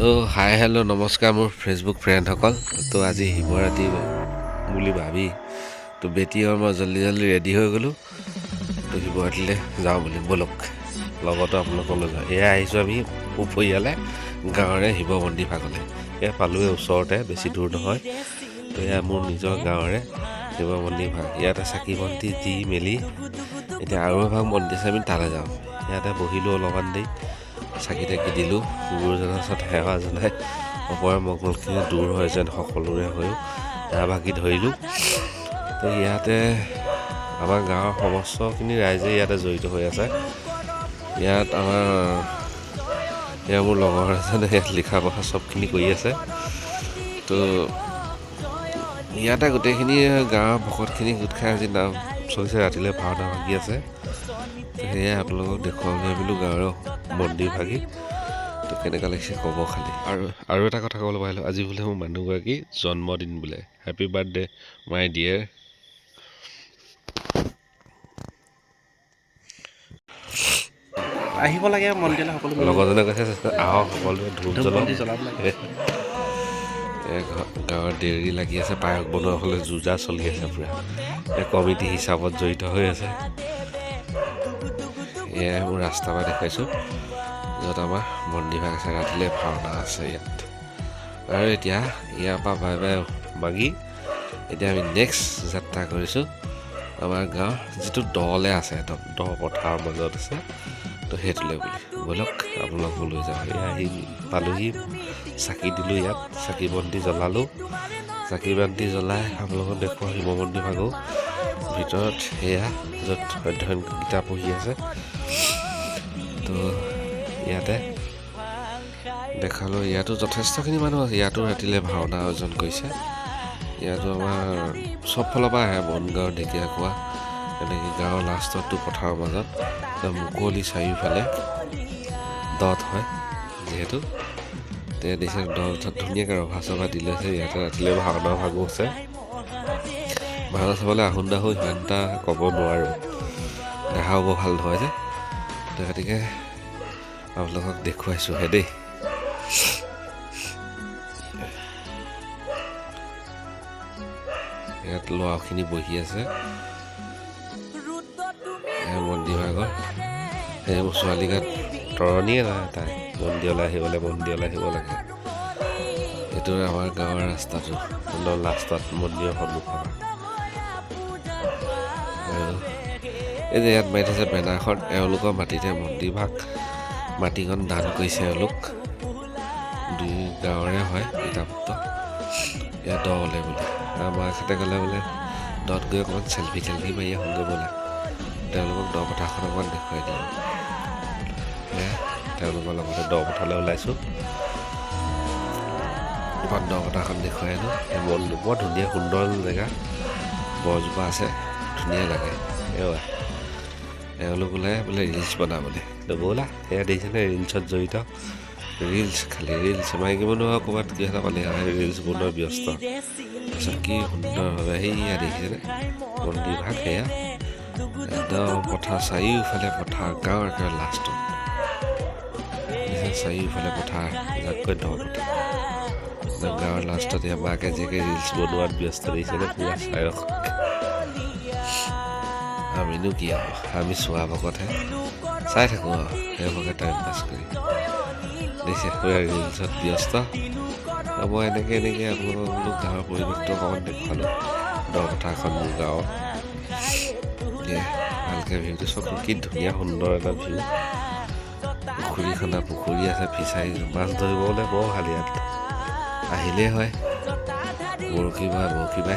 Hi hello' নমস্কাৰ মোৰ Facebook ফ্ৰেণ্ডসকল। তো আজি শিৱৰাত্ৰি বুলি ভাবি তো বেটি আৰু মই জল্দি ৰেডি হৈ গ'লোঁ। তো শিৱৰাত্ৰিলৈ যাওঁ বুলি ব'লক, লগতো আপোনালোকক লৈ যাওঁ। এয়া আহিছোঁ আমি উপৰিয়ালে গাঁৱৰে শিৱ মন্দিৰ ভাগলৈ। এয়া পালোৱে ওচৰতে, বেছি দূৰ নহয়। তো এয়া মোৰ নিজৰ গাঁৱৰে শিৱ মন্দিৰ ভাগ। ইয়াতে চাকি বন্তি দি মেলি এতিয়া আৰু এভাগ মন্দিৰ আছে, আমি তালৈ যাওঁ। ইয়াতে বহিলোঁ অলপমান দেৰি, চাকি তাকি দিলোঁ, গুৰুজনাৰ ওচৰত সেৱা জনাই অপৰা মংগলখিনি দূৰ হয় যেন সকলোৰে হৈও সেৱা ভাগি ধৰিলোঁ। তো ইয়াতে আমাৰ গাঁৱৰ সমস্তখিনি ৰাইজে ইয়াতে জড়িত হৈ আছে। ইয়াত মোৰ লগৰ এজনে ইয়াত লিখা পঢ়া চবখিনি কৰি আছে। তো ইয়াতে গোটেইখিনি গাঁৱৰ ভকতখিনি গোট খাই আজি নাম চলিছে, ৰাতিলৈ ভাওনা ভাগি আছে। সেয়াই আপোনালোকক দেখুৱাবলৈ বোলো গাঁৱৰ মন্দিৰ ভাগি। তো কেনেকুৱা লাগিছে ক'ব খালি। আৰু এটা কথা ক'বলৈ পাৰিলোঁ, আজি বোলে মোৰ মানুহগৰাকী জন্মদিন বোলে। Happy birthday my dear. আহিব লাগে মন্দিৰলৈ সকলো। লগৰজনে কৈছে আহক সকলোৱে ধূপ জ্বলাব লাগে। গাঁৱৰ দেৰি লাগি আছে, পায়স বনোৱা হ'লে যুঁজা চলি আছে পূৰা। কমিটি হিচাপত জড়িত হৈ আছে। এয়াই মোৰ ৰাস্তা পৰা দেখুৱাইছোঁ, য'ত আমাৰ মন্দিৰ ভাগ আছে, ৰাতিলৈ ভাওনা আছে ইয়াত। আৰু এতিয়া ইয়াৰ পৰা বাই বাই মাগি এতিয়া আমি নেক্সট যাত্ৰা কৰিছোঁ আমাৰ গাঁৱৰ যিটো দলে আছে, একদম দ পথাৰৰ মাজত আছে। তো সেইটোলৈ বুলি ব'লক আপোনালোকক লৈ যাওঁ। এয়া আহি পালোহি, চাকি দিলোঁ, ইয়াত চাকি বন্তি জ্বলালোঁ। চাকি বন্তি জ্বলাই আপোনালোকক দেখুৱাওঁ শিৱ মন্দিৰ ভাগো ভিতৰত। সেয়া য'ত অধ্যয়ন গীতা পঢ়ি আছে। তো ইয়াতে দেখালোঁ, ইয়াতো যথেষ্টখিনি মানুহ আছে। ইয়াতো ৰাতিলৈ ভাওনা আয়োজন কৰিছে। ইয়াতো আমাৰ চব ফালৰ পৰা আহে, বনগাঁও, ঢেকীয়াখোৱা, এনেকৈ গাঁৱৰ লাষ্টতো পথাৰৰ মাজত মুকলি চাৰিওফালে দত হয় যিহেতু। তেতিয়া দিছে দত ধুনীয়াকৈ ৰভা চভা দি লৈছে। ইয়াতে ৰাতিলৈ ভাওনা ভাগো আছে। ভাওনা চাবলৈ আহোঁ নাহোঁ সিমান এটা ক'ব নোৱাৰোঁ, দেখাও বৰ ভাল নহয় যে। তো গতিকে আপোনালোকক দেখুৱাইছোঁহে দেই। ইয়াত ল'ৰাখিনি বহি আছে মন্দিৰ ভাগৰ। সেই মোৰ ছোৱালী গাত তৰণিয়ে নাই, তাই মন্দিৰলৈ আহিব লাগে। এইটো আমাৰ গাঁৱৰ ৰাস্তাটো লাষ্টত মন্দিৰৰ সন্মুখত। আৰু এই যে ইয়াত মাৰি থৈছে বেনাৰখন, এওঁলোকৰ মাটিতে মন্দিৰ ভাগ, মাটিখন দান কৰিছে এওঁলোক। দুই গাঁৱৰে হয় পিতাপুত্ৰ। ইয়াত দলে বুলি মাকহঁতে গ'লে বোলে দত গৈ অকণমান চেল্ফি মাৰি আহোঁগৈ বোলে। তেওঁলোকক দ পথাৰখন অকণমান দেখুৱাই দিওঁ। সেয়া তেওঁলোকৰ লগতে দ পথাৰলৈ ওলাইছোঁ। অকণ দ পথাৰখন দেখুৱাই আনো। মনটো বৰ ধুনীয়া, সুন্দৰ জেগা, বৰজোপা আছে, ধুনীয়া লাগে। এওঁলোক ওলাই বোলে ৰিলচ বনাবলৈ। তো ব'লা, সেয়া দেখিছেনে ৰিলচত জড়িত। খালি ৰিলচ মাইকী মানুহ ক'ৰবাত কি এটা পালে ৰিলচ বনোৱা ব্যস্ত। তাৰপিছত কি সুন্দৰভাৱে সেয়া দেখিছেনে মন্দিৰ ভাগ। সেয়া একদম পথাৰ চাৰিওফালে পথাৰ, গাঁৱৰ একেবাৰে লাষ্টত চাৰিওফালে পথাৰ, যাকৈ দ পথাৰ। গাঁৱৰ লাষ্টত এয়া মাকে জীয়েকে ৰিলচ বনোৱাত ব্যস্ত দেখিছেনে পুৰা চায়স। আমিনো কি আৰু, আমি চোৱা ভকতহে, চাই থাকোঁ আৰু সেইভাগে টাইম পাছ কৰি। দেখিছে পুৰা ৰিলচত ব্যস্ত। মই এনেকৈ আপোনালোকক বোলো গাঁৱৰ পৰিৱেশটো অকণমান দেখুৱালোঁ। দ পথাৰখন মোৰ গাঁৱৰ ভালকৈ ভিউটো চব কি ধুনীয়া সুন্দৰ এটা ভিউ। পুখুৰী আছে, ফিচাৰী, মাছ ধৰিবলৈ বৰ ভাল। ইয়াত আহিলেই হয়, বৰশী বাই দেখিছে।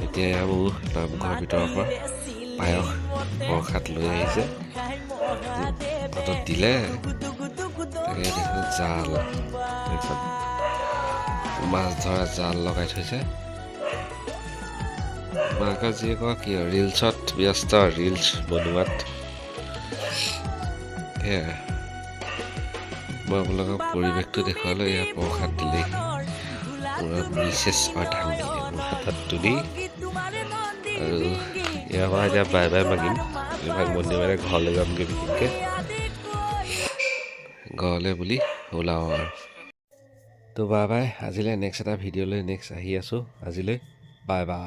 এতিয়া মোৰ নামঘৰৰ ভিতৰৰ পৰা পায়স প্ৰসাদ লৈ আহিছে, হাতত দিলে। তাকে দেখোন জাল, এখন মাছ ধৰা জাল লগাই থৈছে। মাকে জীয়েকৰ কি ৰিলচত ব্যস্ত, ৰিলচ বনোৱাত। সেয়াই মই আপোনালোকক পৰিৱেশটো দেখুৱালোঁ। এয়া প্ৰসাদ দিলেহি, পুৰা বিশেষ শ্ৰদ্ধাঞ্জলি মোৰ হাতত তুলি। আৰু ইয়াৰ পৰা এতিয়া বাই বাই মাগিম। এইভাগ মন্দিৰ মানে ঘৰলৈ যামগৈ বিশেষকৈ। ঘৰলৈ বুলি ওলাওঁ আৰু তো বাই বাই আজিলৈ নেক্সট এটা ভিডিঅ'লৈ নেক্সট আহি আছোঁ আজিলৈ বাই বাই